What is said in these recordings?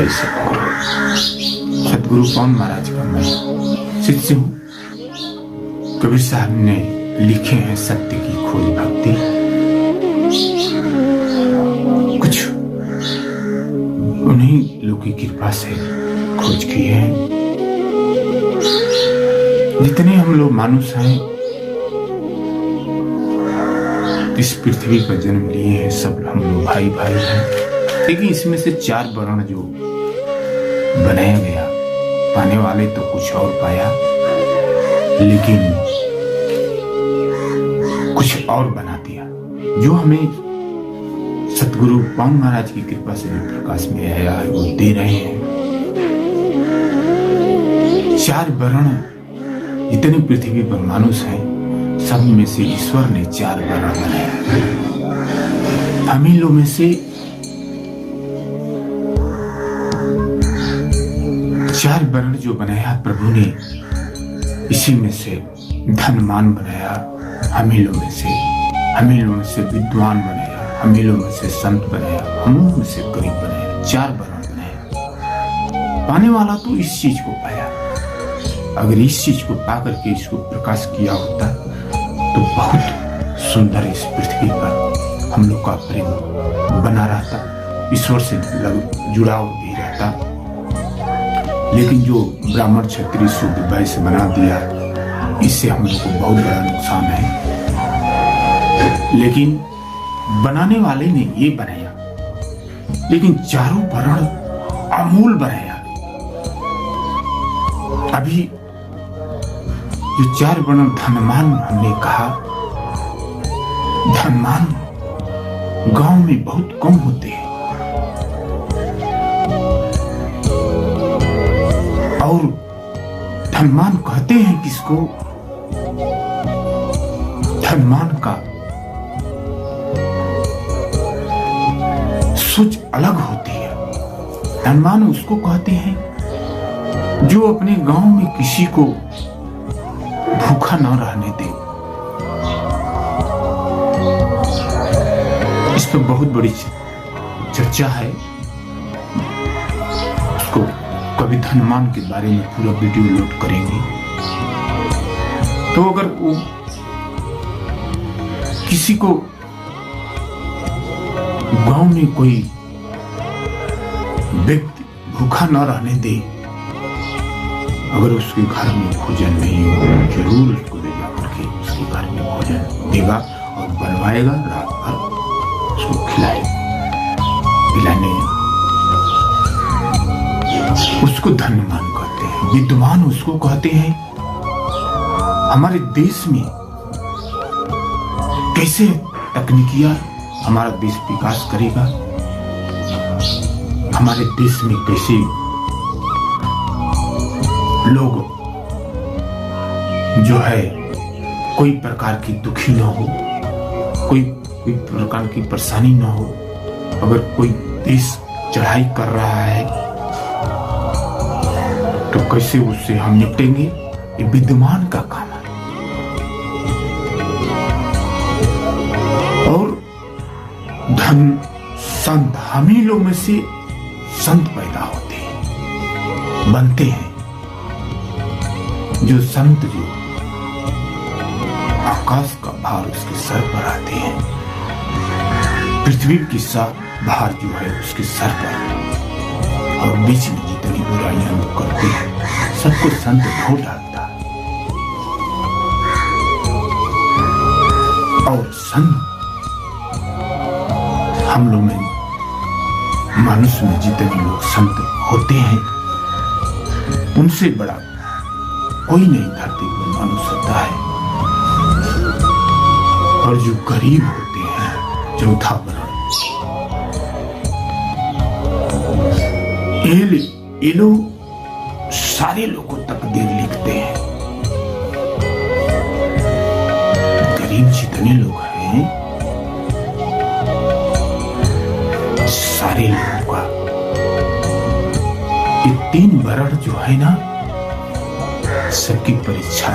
जय सतगुरु। सतगुरु पवन महाराज का मैं शिष्य हूँ। कबीर साहब ने लिखे हैं सत्य की खोज भक्ति। कुछ उन्हीं लोगों की कृपा से खोज की है। जितने हम लोग मानुष हैं, इस पृथ्वी पर जन्म लिए हैं, सब हम लोग भाई भाई हैं। लेकिन इसमें से 4 वर्ण जो बनाया गया, पाने वाले तो कुछ और पाया, लेकिन कुछ और बना दिया, जो हमें सतगुरु पवन महाराज की कृपा से जो प्रकाश में आया है वो दे रहे हैं। 4 वर्ण जितने पृथ्वी पर मानुष हैं, सब में से ईश्वर ने 4 वर्ण बनाया। हम ही लोग में से 4 वर्ण जो बनाया प्रभु ने, इसी में से धनवान बनाया, हम ही लोग में से विद्वान बनाया, हम ही लोग में से संत बनाया, हम लोग में से गरीब बनाया। 4 वर्ण बनाया। पाने वाला तो इस चीज को पाया। अगर इस चीज को पा करके इसको प्रकाश किया होता तो बहुत सुंदर इस पृथ्वी पर हम लोग का प्रेम बना रहता, ईश्वर से जुड़ाव भी रहता। लेकिन जो ब्राह्मण क्षत्रिय शुद्ध वैश्य बना दिया, इससे हम लोग को बहुत बड़ा नुकसान है। लेकिन बनाने वाले ने ये बनाया, लेकिन चारों वर्ण अमूल बनाया। अभी जो 4 वर्ण धनवान हमने कहा, धनवान गांव में बहुत कम होते हैं। और धनवान कहते हैं किसको? धनवान का सोच अलग होती है। धनवान उसको कहते हैं जो अपने गांव में किसी को भूखा न रहने दे। इस पर बहुत बड़ी चर्चा है। उसको कभी धनवान के बारे में पूरा वीडियो लोड करेंगे। तो अगर वो किसी को गांव में कोई व्यक्ति भूखा न रहने दे, अगर उसके घर में भोजन नहीं हो, जरूर उसको ले जाकर के उसके घर में भोजन देगा और बनवाएगा, रात भर उसको खिलाएगा पिलाने। उसको धनवान कहते हैं। विद्वान उसको कहते हैं हमारे देश में कैसे तकनीकियां हमारा देश विकास करेगा, हमारे देश में कैसे लोग जो है कोई प्रकार की दुखी न हो, कोई प्रकार की परेशानी न हो। अगर कोई देश चढ़ाई कर रहा है तो कैसे उससे हम निपटेंगे, ये विद्वान का काम है। और धन संत, हम ही लोग में से संत पैदा होते हैं, बनते हैं। जो संत जो आकाश का भार उसके सर पर आते हैं, पृथ्वी की सब भार जो है उसके सर पर, और बीच में जितनी बुराइयां लोग करते हैं सबको संत धो डालता है। और संत हम लोग में, मनुष्य में जितने लोग संत होते हैं, उनसे बड़ा कोई नहीं धरती पर मनुष्य होता है। और जो गरीब होते हैं, चौथा वर्ण, ये लोग सारे लोगों तक देर लिखते हैं। गरीब जितने लोग हैं, सारे लोगों का ये 3 वर्ण जो है ना, सबकी परीक्षा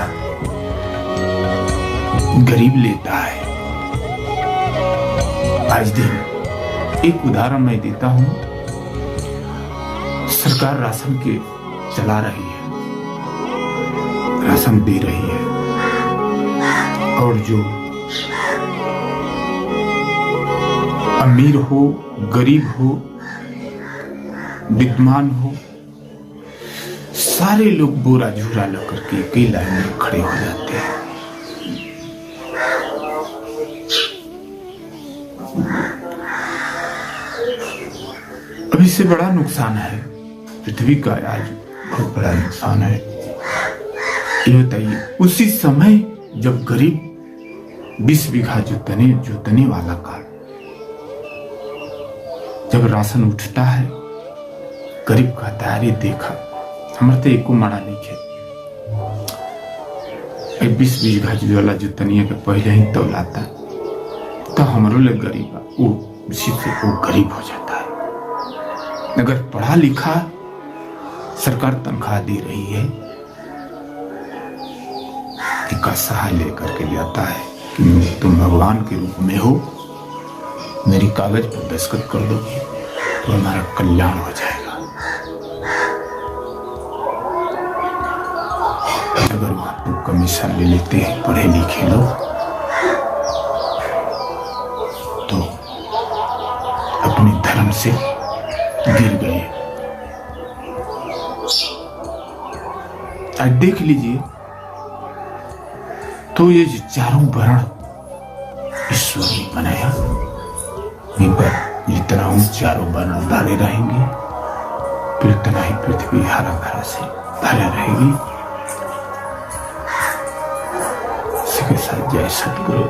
गरीब लेता है। आज दिन एक उदाहरण मैं देता हूं। सरकार राशन के चला रही है, राशन दे रही है, और जो अमीर हो, गरीब हो, विद्वान हो, सारे लोग बोरा झूरा लेकर के कई लाइन में खड़े हो जाते हैं। अब इससे बड़ा नुकसान है, पृथ्वी का आज बहुत बड़ा नुकसान है। ये बताइए, उसी समय जब गरीब 20 बीघा जोतने वाला का जब राशन उठता है, गरीब कहता है, अरे देखा हमारे तो एको माड़ा नहीं है, 20 बीघा वाला जोतनिया के पहले ही तौलाता तो हमारो ले गरीब वो उसी से वो गरीब हो जाता है। अगर पढ़ा लिखा सरकार तनख्वाह दे रही है, का सहाय लेकर के आता है कि तुम भगवान के रूप में हो, मेरी कागज पर दस्तखत कर दोगे तो हमारा कल्याण हो जाएगा। अगर वहां तुम कमीशन ले लेते हैं पढ़े लिखे लोग, तो अपने धर्म से गिर गए। आज देख लीजिए, तो ये जो चारों वर्ण ईश्वर ने बनाया, इन पर जितना उन चारों वर्ण डाले रहेंगे, फिर उतना ही पृथ्वी हरा भरा से भरा रहेगी। इसके साथ जय सतगुरु।